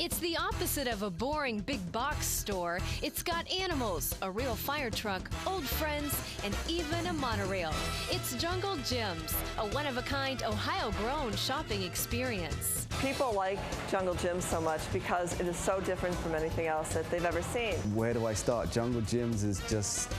It's the opposite of a boring big box store. It's got animals, a real fire truck, old friends, and even a monorail. It's Jungle Jim's, a one-of-a-kind Ohio-grown shopping experience. People like Jungle Jim's so much because it is so different from anything else that they've ever seen. Where do I start? Jungle Jim's is just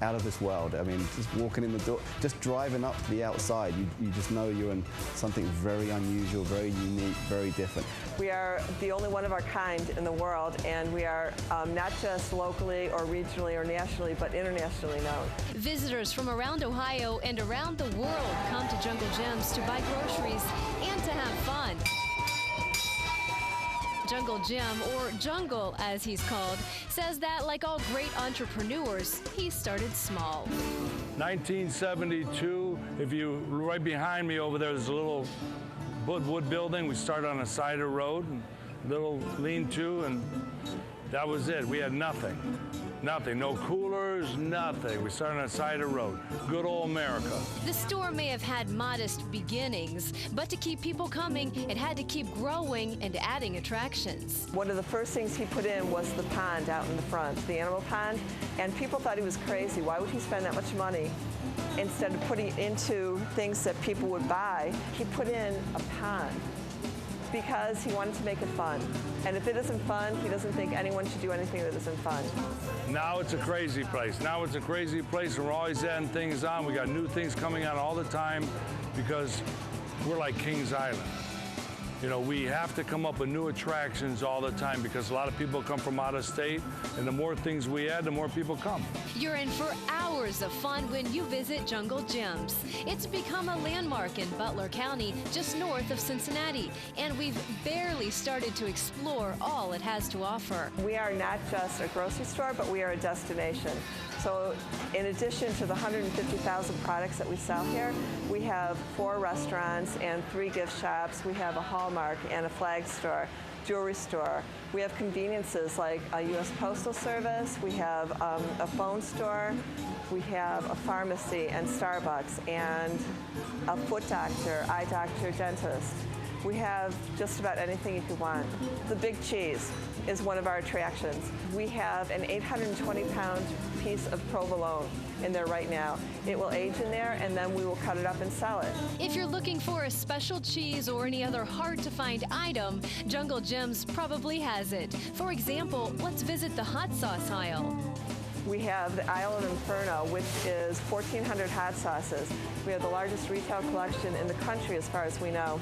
out of this world. I mean, just walking in the door, just driving up to the outside, you just know you're in something very unusual, very unique, very different. We are the only one of our kind in the world, and we are not just locally or regionally or nationally, but internationally known. Visitors from around Ohio and around the world come to Jungle Jim's to buy groceries and to have fun. Jungle Jim, or Jungle as he's called, says that like all great entrepreneurs, he started small. 1972, right behind me over there's a little wood building. We started on the side of the road, little lean-to, and that was it. We had nothing. Nothing, no coolers, nothing. We started on the side of the road. Good old America. The store may have had modest beginnings, but to keep people coming, it had to keep growing and adding attractions. One of the first things he put in was the pond out in the front, the animal pond, and people thought he was crazy. Why would he spend that much money? Instead of putting it into things that people would buy, he put in a pond because he wanted to make it fun. And if it isn't fun, he doesn't think anyone should do anything that isn't fun. Now it's a crazy place. Now it's a crazy place, and we're always adding things on. We got new things coming out all the time because we're like Kings Island. You know, we have to come up with new attractions all the time because a lot of people come from out of state, and the more things we add, the more people come. You're in for hours of fun when you visit Jungle Jim's. It's become a landmark in Butler County, just north of Cincinnati, and we've barely started to explore all it has to offer. We are not just a grocery store, but we are a destination. So in addition to the 150,000 products that we sell here, we have 4 restaurants and 3 gift shops. We have a Hallmark and a flag store, jewelry store. We have conveniences like a U.S. Postal Service. We have a phone store. We have a pharmacy and Starbucks and a foot doctor, eye doctor, dentist. We have just about anything you could want. The Big Cheese is one of our attractions. We have an 820-pound piece of provolone in there right now. It will age in there, and then we will cut it up and sell it. If you're looking for a special cheese or any other hard-to-find item, Jungle Jim's probably has it. For example, let's visit the hot sauce aisle. We have the aisle of Inferno, which is 1,400 hot sauces. We have the largest retail collection in the country as far as we know.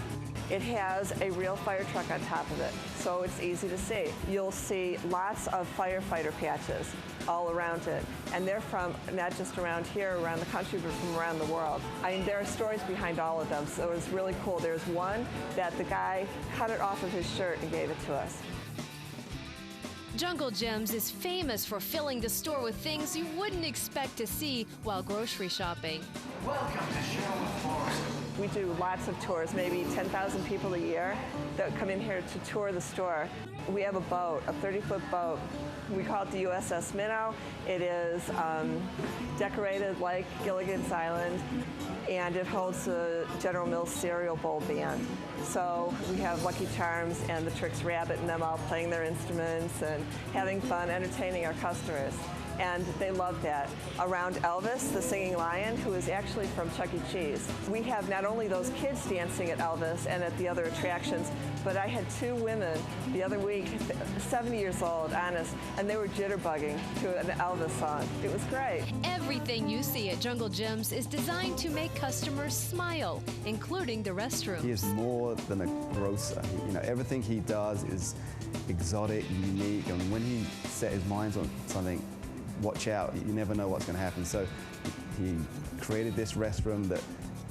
It has a real fire truck on top of it, so it's easy to see. You'll see lots of firefighter patches all around it, and they're from not just around here, around the country, but from around the world. I mean, there are stories behind all of them, so it was really cool. There's one that the guy cut it off of his shirt and gave it to us. Jungle Jim's is famous for filling the store with things you wouldn't expect to see while grocery shopping. Welcome to Sherwood Forest. We do lots of tours, maybe 10,000 people a year that come in here to tour the store. We have a boat, a 30-foot boat. We call it the Uss Minnow. It is decorated like Gilligan's Island, and it holds the General Mills cereal bowl band. So we have Lucky Charms and the Trix Rabbit and them all playing their instruments and having fun, entertaining our customers. And they love that. Around Elvis, the singing lion, who is actually from Chuck E. Cheese. We have not only those kids dancing at Elvis and at the other attractions, but I had 2 women the other week, 70 years old, honest, and they were jitterbugging to an Elvis song. It was great. Everything you see at Jungle Jim's is designed to make customers smile, including the restrooms. He is more than a grocer. You know, everything he does is exotic, unique, and when he set his minds on something, watch out, you never know what's going to happen. So he created this restroom that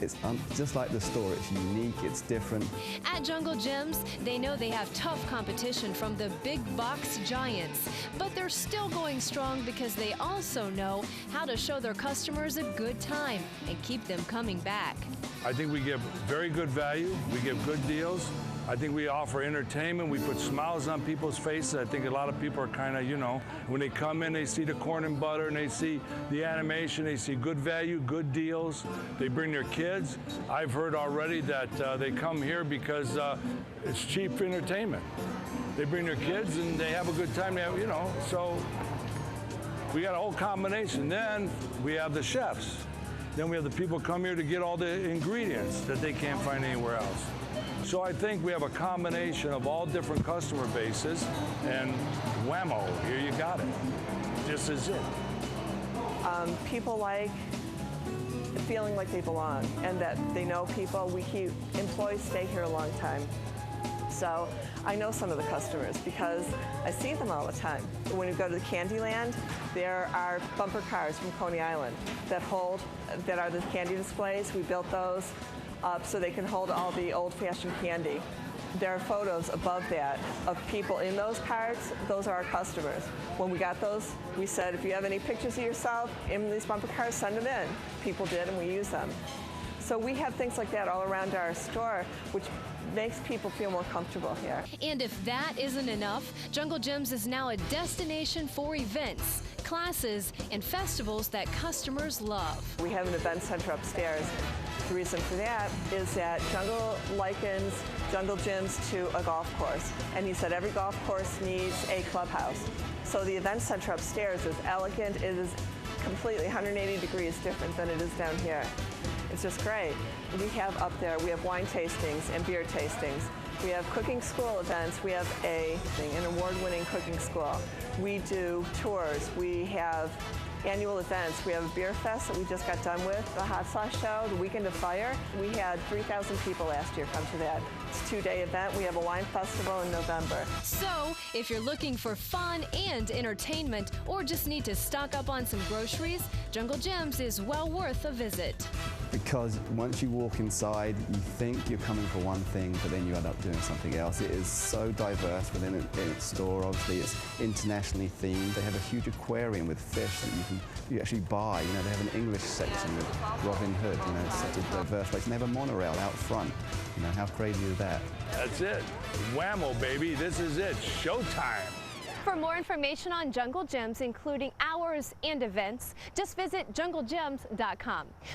it's just like the store. It's unique, it's different. At Jungle Jim's, they know they have tough competition from the big box giants, but they're still going strong because they also know how to show their customers a good time and keep them coming back. I think we give very good value, we give good deals. I think we offer entertainment. We put smiles on people's faces. I think a lot of people are kind of, you know, when they come in, they see the corn and butter and they see the animation, they see good value, good deals. They bring their kids. I've heard already that they come here because it's cheap entertainment. They bring their kids and they have a good time. They have, you know, so we got a whole combination. Then we have the chefs. Then we have the people come here to get all the ingredients that they can't find anywhere else. So I think we have a combination of all different customer bases, and whammo, here you got it. This is it. People like feeling like they belong and that they know people. We keep employees stay here a long time. So I know some of the customers because I see them all the time. When we go to the Candyland, there are bumper cars from Coney Island that are the candy displays. We built those up so they can hold all the old-fashioned candy. There are photos above that of people in those carts. Those are our customers. When we got those, we said, if you have any pictures of yourself in these bumper cars, send them in. People did, and we use them. So we have things like that all around our store, which makes people feel more comfortable here. And if that isn't enough, Jungle Gyms is now a destination for events, classes, and festivals that customers love. We have an event center upstairs. The reason for that is that Jungle likens Jungle Gyms to a golf course. And he said every golf course needs a clubhouse. So the event center upstairs is elegant. It is completely 180 degrees different than it is down here. It's just great. We have up there, we have wine tastings and beer tastings. We have cooking school events. We have an award-winning cooking school. We do tours. We have annual events. We have a beer fest that we just got done with, the hot sauce show, the Weekend of Fire. We had 3,000 people last year come to that. It's a 2-day event. We have a wine festival in November. So, if you're looking for fun and entertainment or just need to stock up on some groceries, Jungle Gyms is well worth a visit. Because once you walk inside, you think you're coming for one thing, but then you end up doing something else. It is so diverse within its store. Obviously, it's internationally themed. They have a huge aquarium with fish that you actually buy. You know, they have an English section with Robin Hood. You know, it's such a diverse place. And they have a monorail out front. You know, how crazy is that? That's it. Whammo, baby. This is it. Showtime. For more information on Jungle Gyms, including hours and events, just visit junglegyms.com.